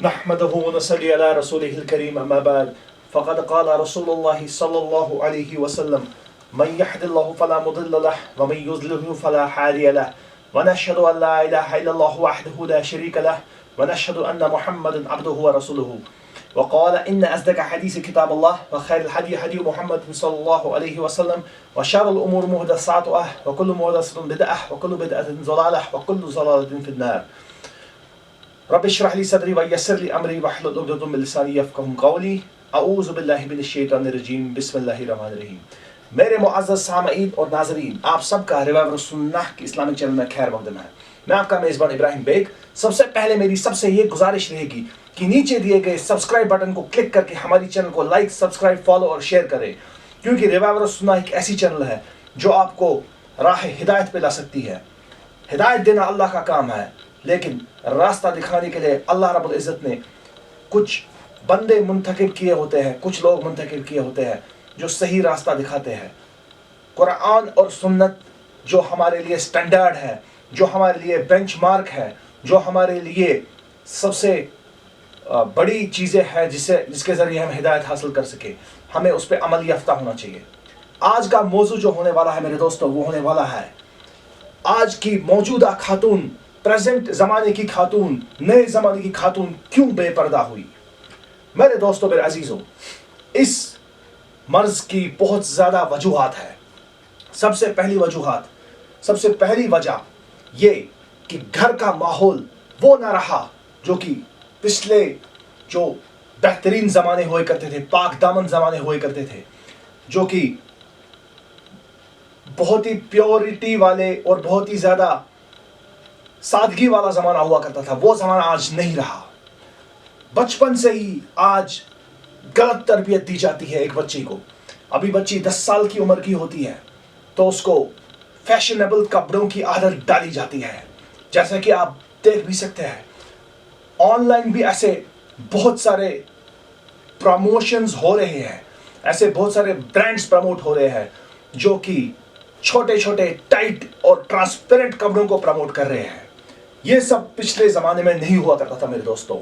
نحمده ونصلي على رسوله الكريم أما بعد فقد قال رسول الله صلى الله عليه وسلم من يهد الله فلا مضل له ومن يضلل فلا هادي له ونشهد أن لا إله إلا الله وحده لا شريك له ونشهد أن محمدا عبده ورسوله وقال إن أصدق حديث كتاب الله وخير الهدي هدي محمد صلى الله عليه وسلم وشر الأمور محدثاتها وكل محدثة بدعة وكل بدعة ضلالة وكل ضلالة في النار. رب اشرح لي صدري ويسر لي امري واحلل عقدة من لساني يفقهوا قولي اعوذ باللہ من الشیطان الرجیم بسم اللہ الرحمن الرحیم. میرے معزز سامعین اور ناظرین، آپ سب کا ریوائیور سننا کے اسلامک چینل میں خیر مقدم ہے. میں آپ کا میزبان ابراہیم بیگ. سب سے پہلے میری سب سے یہ گزارش رہے گی کہ نیچے دیے گئے سبسکرائب بٹن کو کلک کر کے ہماری چینل کو لائک، سبسکرائب، فالو اور شیئر کریں، کیونکہ ریوائیور سننا ایک ایسی چینل ہے جو آپ کو راہ ہدایت پہ لا سکتی ہے. ہدایت دینا اللہ کا کام ہے، لیکن راستہ دکھانے کے لیے اللہ رب العزت نے کچھ بندے منتخب کیے ہوتے ہیں، کچھ لوگ منتخب کیے ہوتے ہیں جو صحیح راستہ دکھاتے ہیں. قرآن اور سنت جو ہمارے لیے سٹینڈرڈ ہے، جو ہمارے لیے بینچ مارک ہے، جو ہمارے لیے سب سے بڑی چیزیں ہیں جس کے ذریعے ہم ہدایت حاصل کر سکیں، ہمیں اس پہ عمل یافتہ ہونا چاہیے. آج کا موضوع جو ہونے والا ہے میرے دوستوں، وہ ہونے والا ہے آج کی موجودہ خاتون، پریزنٹ زمانے کی خاتون، نئے زمانے کی خاتون کیوں بے پردہ ہوئی. میرے دوستوں، میرے عزیزوں، اس مرض کی بہت زیادہ وجوہات ہیں. سب سے پہلی وجہ یہ کہ گھر کا ماحول وہ نہ رہا جو کہ پچھلے جو بہترین زمانے ہوئے کرتے تھے، پاک دامن زمانے ہوئے کرتے تھے، جو کہ بہت ہی پیورٹی والے اور بہت ہی زیادہ سادگی والا زمانہ ہوا کرتا تھا. وہ زمانہ آج نہیں رہا. بچپن سے ہی آج غلط تربیت دی جاتی ہے ایک بچی کو. ابھی بچی 10 سال کی عمر کی ہوتی ہے تو اس کو فیشنیبل کپڑوں کی عادت ڈالی جاتی ہے. جیسا کہ آپ دیکھ بھی سکتے ہیں، آن لائن بھی ایسے بہت سارے پروموشنز ہو رہے ہیں، ایسے بہت سارے برانڈز پروموٹ ہو رہے ہیں جو کہ چھوٹے چھوٹے ٹائٹ اور ٹرانسپیرنٹ کپڑوں کو پروموٹ کر رہے ہیں. یہ سب پچھلے زمانے میں نہیں ہوا کرتا تھا میرے دوستوں.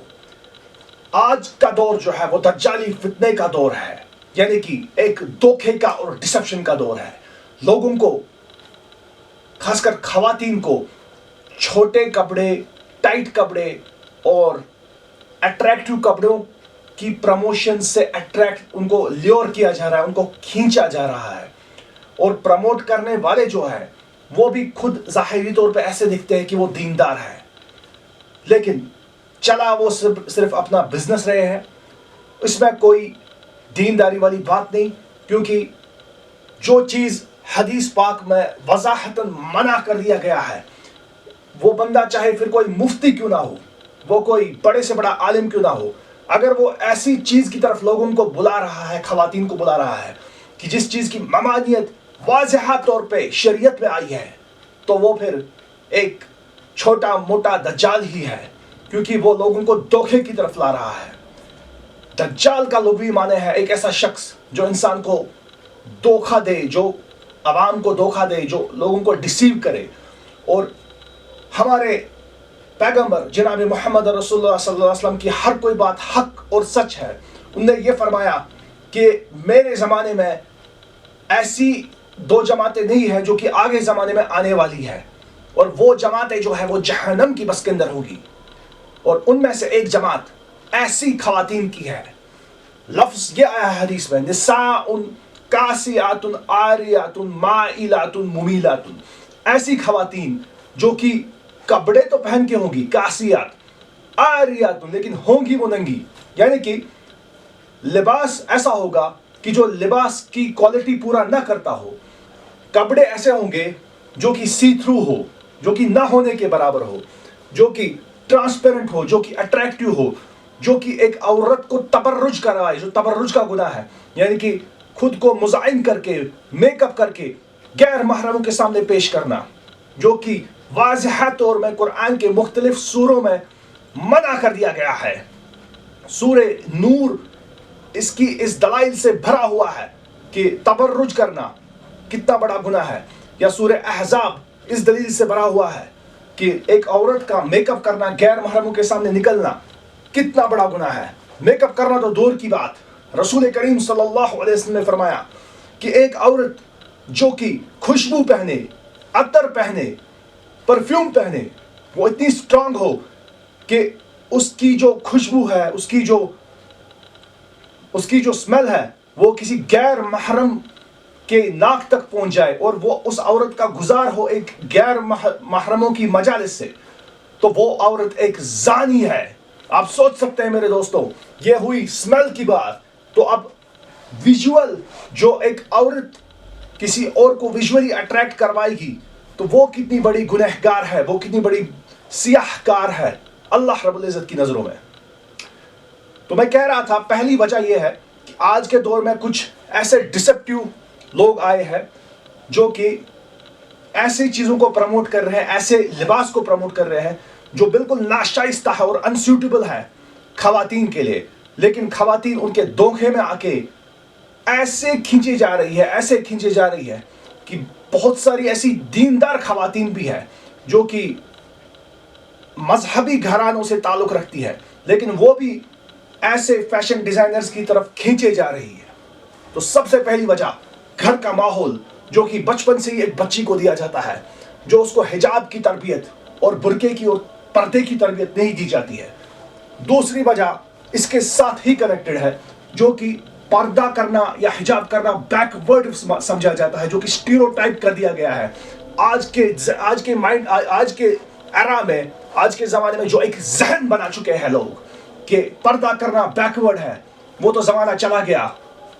آج کا دور جو ہے وہ دجالی فتنے کا دور ہے، یعنی کہ ایک دھوکے کا اور ڈسپشن کا دور ہے. لوگوں کو، خاص کر خواتین کو، چھوٹے کپڑے، ٹائٹ کپڑے اور اٹریکٹیو کپڑوں کی پروموشن سے ان کو لیور کیا جا رہا ہے، ان کو کھینچا جا رہا ہے. اور پروموٹ کرنے والے جو ہیں وہ بھی خود ظاہری طور پہ ایسے دکھتے ہیں کہ وہ دیندار ہے، لیکن چلا وہ صرف اپنا بزنس رہے ہیں. اس میں کوئی دینداری والی بات نہیں، کیونکہ جو چیز حدیث پاک میں وضاحتاً منع کر دیا گیا ہے، وہ بندہ چاہے پھر کوئی مفتی کیوں نہ ہو، وہ کوئی بڑے سے بڑا عالم کیوں نہ ہو، اگر وہ ایسی چیز کی طرف لوگوں کو بلا رہا ہے، خواتین کو بلا رہا ہے کہ جس چیز کی ممانعت واضح طور پہ شریعت میں آئی ہے، تو وہ پھر ایک چھوٹا موٹا دجال ہی ہے، کیونکہ وہ لوگوں کو دھوکے کی طرف لا رہا ہے. دجال کا لغوی معنی ہے ایک ایسا شخص جو انسان کو دھوکہ دے، جو عوام کو دھوکہ دے، جو لوگوں کو ڈسیو کرے. اور ہمارے پیغمبر جناب محمد رسول اللہ صلی اللہ علیہ وسلم کی ہر کوئی بات حق اور سچ ہے. انہوں نے یہ فرمایا کہ میرے زمانے میں ایسی 2 جماعتیں نہیں ہیں جو کہ آگے زمانے میں آنے والی ہے، اور وہ جماعتیں جو ہے وہ جہنم کی بس کے اندر ہوگی. اور ان میں سے ایک جماعت ایسی خواتین کی ہے، لفظ یہ آیا ہے حدیث میں، نساء کاسیات عاریات مائلات ممیلات. ایسی خواتین جو کہ کپڑے تو پہن کے ہوں گی، کاسیات، عاریات، لیکن ہوں گی وہ ننگی. یعنی کہ لباس ایسا ہوگا کہ جو لباس کی کوالٹی پورا نہ کرتا ہو. کپڑے ایسے ہوں گے جو کہ سی تھرو ہو، جو کہ نہ ہونے کے برابر ہو، جو کہ ٹرانسپیرنٹ ہو، جو کہ اٹریکٹیو ہو، جو کہ ایک عورت کو تبرج کروائے، جو تبرج کا گناہ ہے، یعنی کہ خود کو مزائن کر کے، میک اپ کر کے غیر محرموں کے سامنے پیش کرنا، جو کہ واضح طور میں قرآن کے مختلف سوروں میں منع کر دیا گیا ہے. سورہ نور اس دلائل سے بھرا ہوا ہے کہ تبرج کرنا کتنا بڑا گناہ ہے، یا سورہ احزاب اس دلیل سے بھرا ہوا ہے کہ ایک عورت کا میک اپ کرنا، غیر محرموں کے سامنے نکلنا، کتنا بڑا گناہ ہے. میک اپ کرنا تو دور کی بات, رسول کریم صلی اللہ علیہ وسلم نے فرمایا کہ ایک عورت جو کہ خوشبو پہنے, عطر پہنے, پرفیوم پہنے, وہ اتنی سٹرانگ ہو کہ اس کی جو خوشبو ہے, اس کی جو اسمیل ہے, وہ کسی غیر محرم کے ناک تک پہنچ جائے, اور وہ اس عورت کا گزار ہو ایک غیر محرموں کی مجالس سے, تو وہ عورت ایک زانی ہے. آپ سوچ سکتے ہیں میرے دوستوں, یہ ہوئی اسمیل کی بات. تو اب ویژول جو ایک عورت کسی اور کو ویژولی اٹریکٹ کروائے گی, تو وہ کتنی بڑی گنہگار ہے, وہ کتنی بڑی سیاہ کار ہے اللہ رب العزت کی نظروں میں. تو میں کہہ رہا تھا, پہلی وجہ یہ ہے کہ آج کے دور میں کچھ ایسے ڈسپٹیو لوگ آئے ہیں جو کہ ایسی چیزوں کو پروموٹ کر رہے ہیں, ایسے لباس کو پروموٹ کر رہے ہیں جو بالکل ناشائستہ ہے اور انسوٹیبل ہے خواتین کے لیے. لیکن خواتین ان کے دھوکے میں آ کے ایسے کھینچی جا رہی ہے کہ بہت ساری ایسی دیندار خواتین بھی ہے جو کہ مذہبی گھرانوں سے تعلق رکھتی ہے, لیکن وہ بھی ایسے فیشن ڈیزائنرز کی طرف کھینچے جا رہی ہے. تو سب سے پہلی وجہ گھر کا ماحول جو کہ بچپن سے ہی ایک بچی کو دیا جاتا ہے, جو اس کو حجاب کی تربیت اور برقعے کی اور پردے کی تربیت نہیں دی جاتی ہے. دوسری وجہ اس کے ساتھ ہی کنیکٹڈ ہے, جو کہ پردہ کرنا یا حجاب کرنا بیک ورڈ سمجھا جاتا ہے, جو کہ اسٹیریوٹائپ کر دیا گیا ہے آج کے ایرا میں, آج کے زمانے میں. جو ایک ذہن بنا چکے ہیں لوگ کہ پردہ کرنا بیکورڈ ہے, وہ تو زمانہ چلا گیا.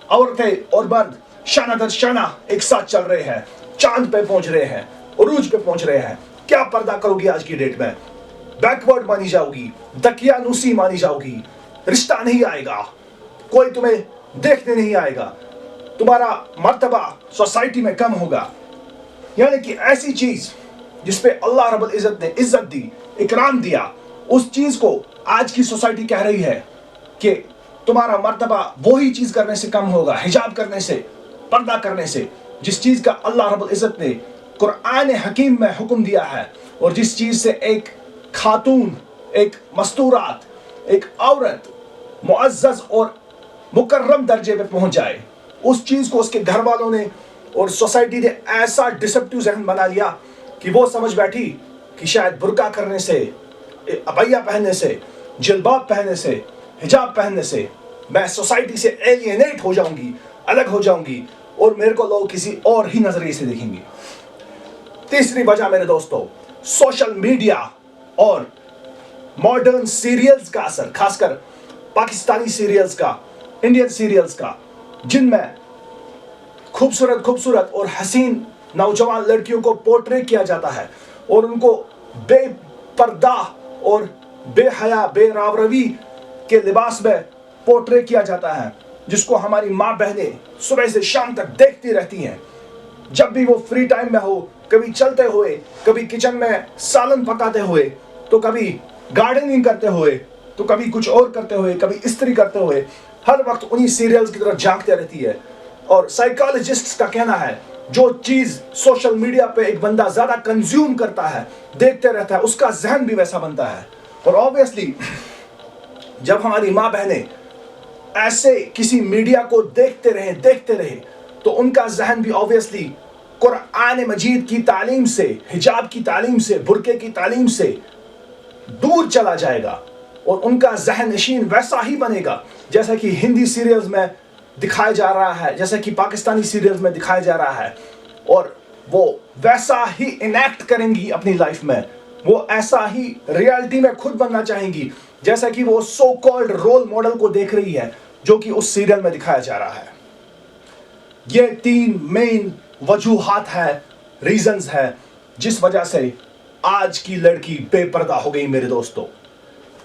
عورتیں اور مرد شانہ در شانہ ایک ساتھ چل رہے ہیں, چاند پہ پہنچ رہے ہیں, عروج پہ پہنچ رہے ہیں. کیا پردہ کرو گی آج کی ڈیٹ میں؟ بیکورڈ مانی جاؤ گی, دقیانوسی مانی جاؤ گی, رشتہ نہیں آئے گا, کوئی تمہیں دیکھنے نہیں آئے گا, تمہارا مرتبہ سوسائٹی میں کم ہوگا. یعنی کہ ایسی چیز جس پہ اللہ رب العزت نے عزت دی, اکرام دیا, اس چیز کو آج کی سوسائٹی کہہ رہی ہے کہ تمہارا مرتبہ وہی چیز کرنے سے کم ہوگا, حجاب کرنے سے, پردہ کرنے سے, جس چیز کا اللہ رب العزت نے قرآن حکیم میں حکم دیا ہے, اور جس چیز سے ایک خاتون, ایک مستورات, ایک عورت معزز اور مکرم درجے پہ پہنچ جائے. اس چیز کو اس کے گھر والوں نے اور سوسائٹی نے ایسا ڈسپٹیو ذہن بنا لیا کہ وہ سمجھ بیٹھی کہ شاید برقع کرنے سے, ابیا پہننے سے, جلباب پہننے سے, حجاب پہننے سے میں سوسائٹی سے ایلینیٹ ہو جاؤں گی, الگ ہو جاؤں گی, اور میرے کو لوگ کسی اور ہی نظریے سے دیکھیں گے. تیسری وجہ میرے دوستو, سوشل میڈیا اور ماڈرن سیریلز کا اثر, خاص کر پاکستانی سیریلز کا, انڈین سیریلز کا, جن میں خوبصورت اور حسین نوجوان لڑکیوں کو پورٹریٹ کیا جاتا ہے, اور ان کو بے پردہ اور بے حیا, بے راوروی کے لباس میں پورٹریٹ کیا جاتا ہے, جس کو ہماری ماں بہنیں صبح سے شام تک دیکھتی رہتی ہیں. جب بھی وہ فری ٹائم میں ہو, کبھی چلتے ہوئے, کبھی کچن میں سالن پکاتے ہوئے, تو کبھی گارڈننگ کرتے ہوئے, تو کبھی کچھ اور کرتے ہوئے, کبھی استری کرتے ہوئے, ہر وقت انہی سیریلز کی طرف جھانکتے رہتی ہے. اور سائیکالوجسٹس کا کہنا ہے جو چیز سوشل میڈیا پہ ایک بندہ زیادہ کنزیوم کرتا ہے, دیکھتے رہتا ہے, اس کا ذہن بھی ویسا بنتا ہے. اور آبویسلی جب ہماری ماں بہنیں ایسے کسی میڈیا کو دیکھتے رہے تو ان کا ذہن بھی آبویسلی قرآن مجید کی تعلیم سے, حجاب کی تعلیم سے, برقعے کی تعلیم سے دور چلا جائے گا, اور ان کا ذہن نشین ویسا ہی بنے گا جیسا کہ ہندی سیریلز میں دکھایا جا رہا ہے, جیسا کہ پاکستانی سیریلز میں دکھایا جا رہا ہے, اور وہ ویسا ہی انیکٹ کریں گی اپنی لائف میں, وہ ایسا ہی ریالٹی میں خود بننا چاہیں گی جیسا کہ وہ سو کالڈ رول ماڈل کو دیکھ رہی ہے جو کہ اس سیریل میں دکھایا جا رہا ہے. یہ 3 مین وجوہات ہے, ریزنز ہے, جس وجہ سے آج کی لڑکی بے پردہ ہو گئی. میرے دوستو,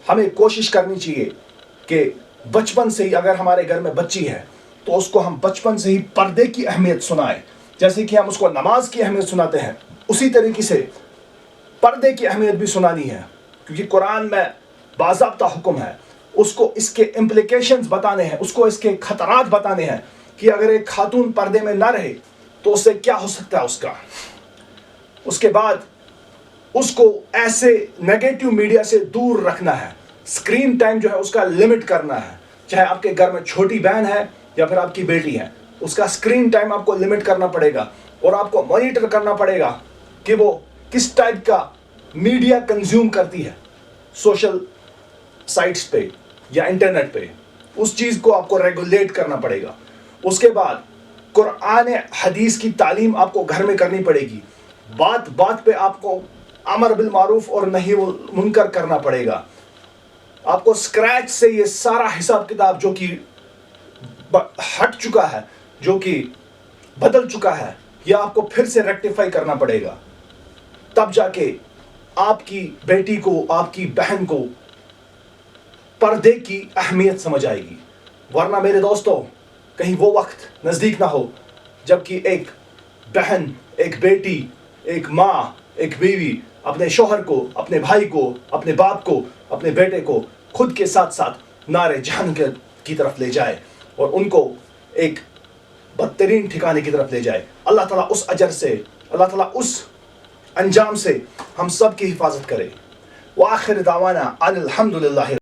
ہمیں کوشش کرنی چاہیے کہ بچپن سے ہی, اگر ہمارے گھر میں بچی ہے تو اس کو ہم بچپن سے ہی پردے کی اہمیت سنائیں. جیسے کہ ہم اس کو نماز کی اہمیت سناتے ہیں, اسی طریقے سے پردے کی اہمیت بھی سنانی ہے, کیونکہ قرآن میں باضابطہ حکم ہے. اس کو اس کے امپلیکیشنز بتانے ہیں, اس کو اس کے خطرات بتانے ہیں کہ اگر ایک خاتون پردے میں نہ رہے تو اس سے کیا ہو سکتا ہے اس کا. اس کے بعد اس کو ایسے نیگیٹو میڈیا سے دور رکھنا ہے, اسکرین ٹائم جو ہے اس کا لمٹ کرنا ہے. چاہے آپ کے گھر میں چھوٹی بہن ہے یا پھر آپ کی بیٹی ہے, اس کا اسکرین ٹائم آپ کو لمٹ کرنا پڑے گا, اور آپ کو مانیٹر کرنا پڑے گا کہ وہ کس ٹائپ کا میڈیا کنزیوم کرتی ہے سوشل سائٹس پہ یا انٹرنیٹ پہ. اس چیز کو آپ کو ریگولیٹ کرنا پڑے گا. اس کے بعد قرآن حدیث کی تعلیم آپ کو گھر میں کرنی پڑے گی. بات بات پہ آپ کو امر بالمعروف اور نہی منکر کرنا پڑے گا. آپ کو اسکریچ سے یہ سارا حساب کتاب جو کہ ہٹ چکا ہے, جو کہ بدل چکا ہے, یہ آپ کو پھر سے ریکٹیفائی کرنا پڑے گا. تب جا کے آپ کی بیٹی کو, آپ کی بہن کو پردے کی اہمیت سمجھ آئے گی. ورنہ میرے دوستوں, کہیں وہ وقت نزدیک نہ ہو جب کہ ایک بہن, ایک بیٹی, ایک ماں, ایک بیوی اپنے شوہر کو, اپنے بھائی کو, اپنے باپ کو, اپنے بیٹے کو خود کے ساتھ ساتھ نارے جہنم کی طرف لے جائے اور ان کو ایک بدترین ٹھکانے کی طرف لے جائے. اللہ تعالیٰ اس اجر سے, اللہ تعالیٰ اس انجام سے ہم سب کی حفاظت کرے. وآخر دعوانا ان الحمد للہ.